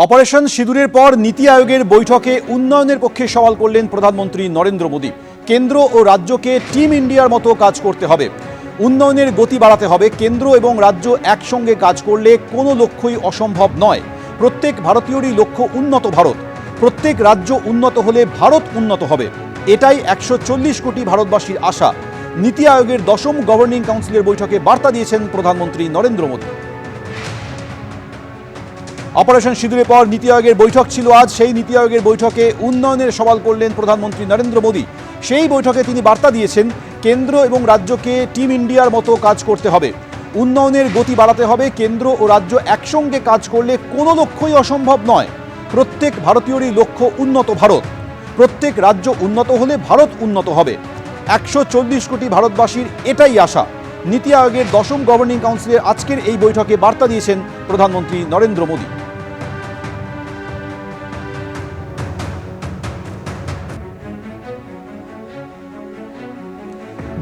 Operation সিঁদুরের পর নীতি আয়োগের বৈঠকে উন্নয়নের পক্ষে সওয়াল করলেন প্রধানমন্ত্রী নরেন্দ্র মোদী। কেন্দ্র ও রাজ্যকে টিম ইন্ডিয়ার মতো কাজ করতে হবে, উন্নয়নের গতি বাড়াতে হবে। কেন্দ্র এবং রাজ্য একসঙ্গে কাজ করলে কোনো লক্ষ্যই অসম্ভব নয়। প্রত্যেক ভারতীয়রই লক্ষ্য উন্নত ভারত। প্রত্যেক রাজ্য উন্নত হলে ভারত উন্নত হবে, এটাই 140 কোটি ভারতবাসীর আশা। নীতি আয়োগের 10ম গভর্নিং কাউন্সিলের বৈঠকে বার্তা দিয়েছেন প্রধানমন্ত্রী নরেন্দ্র মোদী। অপারেশন সিঁদুরের পর নীতি আয়োগের বৈঠক ছিল আজ। সেই নীতি আয়োগের বৈঠকে উন্নয়নের সওয়াল করলেন প্রধানমন্ত্রী নরেন্দ্র মোদী। সেই বৈঠকে তিনি বার্তা দিয়েছেন, কেন্দ্র এবং রাজ্যকে টিম ইন্ডিয়ার মতো কাজ করতে হবে, উন্নয়নের গতি বাড়াতে হবে। কেন্দ্র ও রাজ্য একসঙ্গে কাজ করলে কোনো লক্ষ্যই অসম্ভব নয়। প্রত্যেক ভারতীয়রই লক্ষ্য উন্নত ভারত। প্রত্যেক রাজ্য উন্নত হলে ভারত উন্নত হবে। 140 কোটি ভারতবাসীর এটাই আশা। নীতি আয়োগের 10ম গভর্নিং কাউন্সিলের আজকের এই বৈঠকে বার্তা দিয়েছেন প্রধানমন্ত্রী নরেন্দ্র মোদী।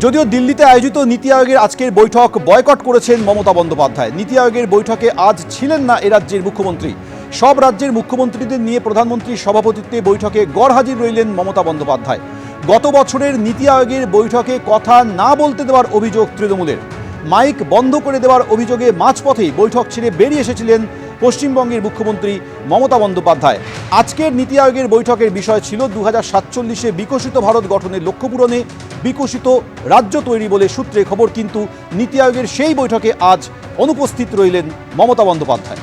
যদিও দিল্লিতে আয়োজিত নীতি আয়োগের আজকের বৈঠক বয়কট করেছেন মমতা বন্দ্যোপাধ্যায়। নীতি আয়োগের বৈঠকে আজ ছিলেন না এ রাজ্যের মুখ্যমন্ত্রী। সব রাজ্যের মুখ্যমন্ত্রীদের নিয়ে প্রধানমন্ত্রীর সভাপতিত্বে বৈঠকে গড়হাজির রইলেন মমতা বন্দ্যোপাধ্যায়। গত বছরের নীতি আয়োগের বৈঠকে কথা না বলতে দেওয়ার অভিযোগ তৃণমূলের। মাইক বন্ধ করে দেওয়ার অভিযোগে মাঝপথেই বৈঠক ছেড়ে বেরিয়ে এসেছিলেন পশ্চিমবঙ্গের মুখ্যমন্ত্রী মমতা বন্দ্যোপাধ্যায়। আজকের নীতি আয়োগের বৈঠকের বিষয় ছিল 2047-এ বিকশিত ভারত গঠনের লক্ষ্য পূরণে বিকশিত রাজ্য তৈরি বলে সূত্রে খবর। কিন্তু নীতি আয়োগের সেই বৈঠকে আজ অনুপস্থিত রইলেন মমতা বন্দ্যোপাধ্যায়।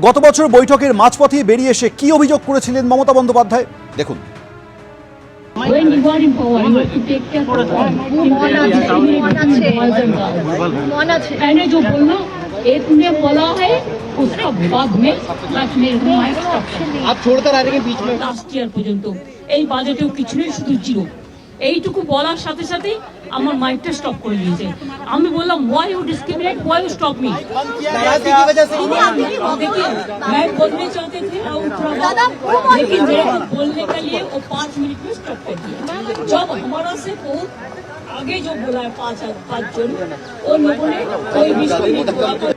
গত বছর বৈঠকের মাঝপথে বেরিয়ে এসে কি অভিযোগ করেছিলেন মমতা বন্দ্যোপাধ্যায় দেখুন। When you are in power, you have to take care of मैंने जो बोला एक ने बोला है उसका बाद में आप छोड़कर आ रहे हैं बीच में। লাস্ট ইয়ার পর্যন্ত এই বাজেটেও কিছু নেই, শুধু জিরো। এইটুকু বলার সাথে সাথে আমার মাইকটা স্টপ করে দিয়েছে। আমি বললাম why you discriminate, why you stop me? नाराजगी की वजह से देखिए मैं बोलने चाहते थे लेकिन मेरे को बोलने के लिए वो 5 मिनट में स्टॉप कर दिया। जब हमारा से बहुत आगे जो बोला है 5 जन उन लोगों ने कोई भी बोला।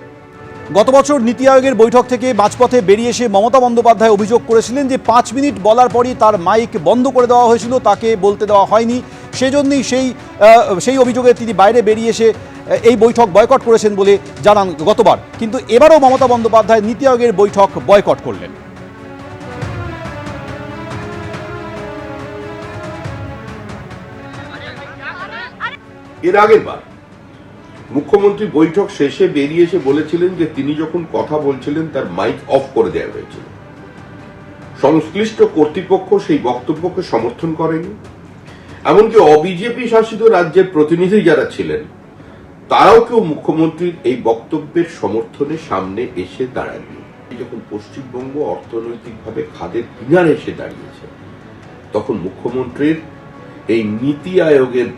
গত বছর নীতি আয়োগের বৈঠক থেকে মাঝপথে বেরিয়ে এসে মমতা বন্দ্যোপাধ্যায় অভিযোগ করেছিলেন যে 5 মিনিট বলার পরই তার মাইক বন্ধ করে দেওয়া হয়েছিল, তাকে বলতে দেওয়া হয়নি। সেজন্যই সেই অভিযোগে তিনি বাইরে বেরিয়ে এসে এই বৈঠক বয়কট করেছেন বলে জানান গতবার। কিন্তু এবারও মমতা বন্দ্যোপাধ্যায় নীতি আয়োগের বৈঠক বয়কট করলেন। এর আগের বার মুখ্যমন্ত্রী বৈঠক শেষে বেরিয়ে এসে বলেছিলেন যে তিনি যখন কথা বলছিলেন তার মাইক অফ করে দেওয়া হয়েছিল। সংশ্লিষ্ট কর্তৃপক্ষ সেই বক্তব্যকে সমর্থন করেনি। এমনকি অবিজেপি শাসিত রাজ্যের প্রতিনিধি যারা ছিলেন তারাও কেউ মুখ্যমন্ত্রীর এই বক্তব্যের সমর্থনে সামনে এসে দাঁড়ায়নি। যখন পশ্চিমবঙ্গ অর্থনৈতিকভাবে খাদের কিনারে এসে দাঁড়িয়েছে তখন মুখ্যমন্ত্রীর এই নীতি আয়োগের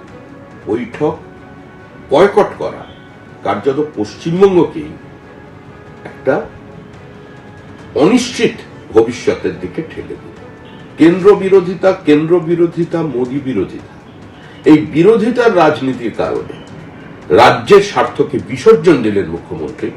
বৈঠক বয়কট করা কার্যত পশ্চিমবঙ্গকেই একটা অনিশ্চিত ভবিষ্যতের দিকে ঠেলে দিল। কেন্দ্র বিরোধিতা মোদী বিরোধিতা, এই বিরোধিতার রাজনীতির কারণে রাজ্যের স্বার্থকে বিসর্জন দিলেন মুখ্যমন্ত্রী।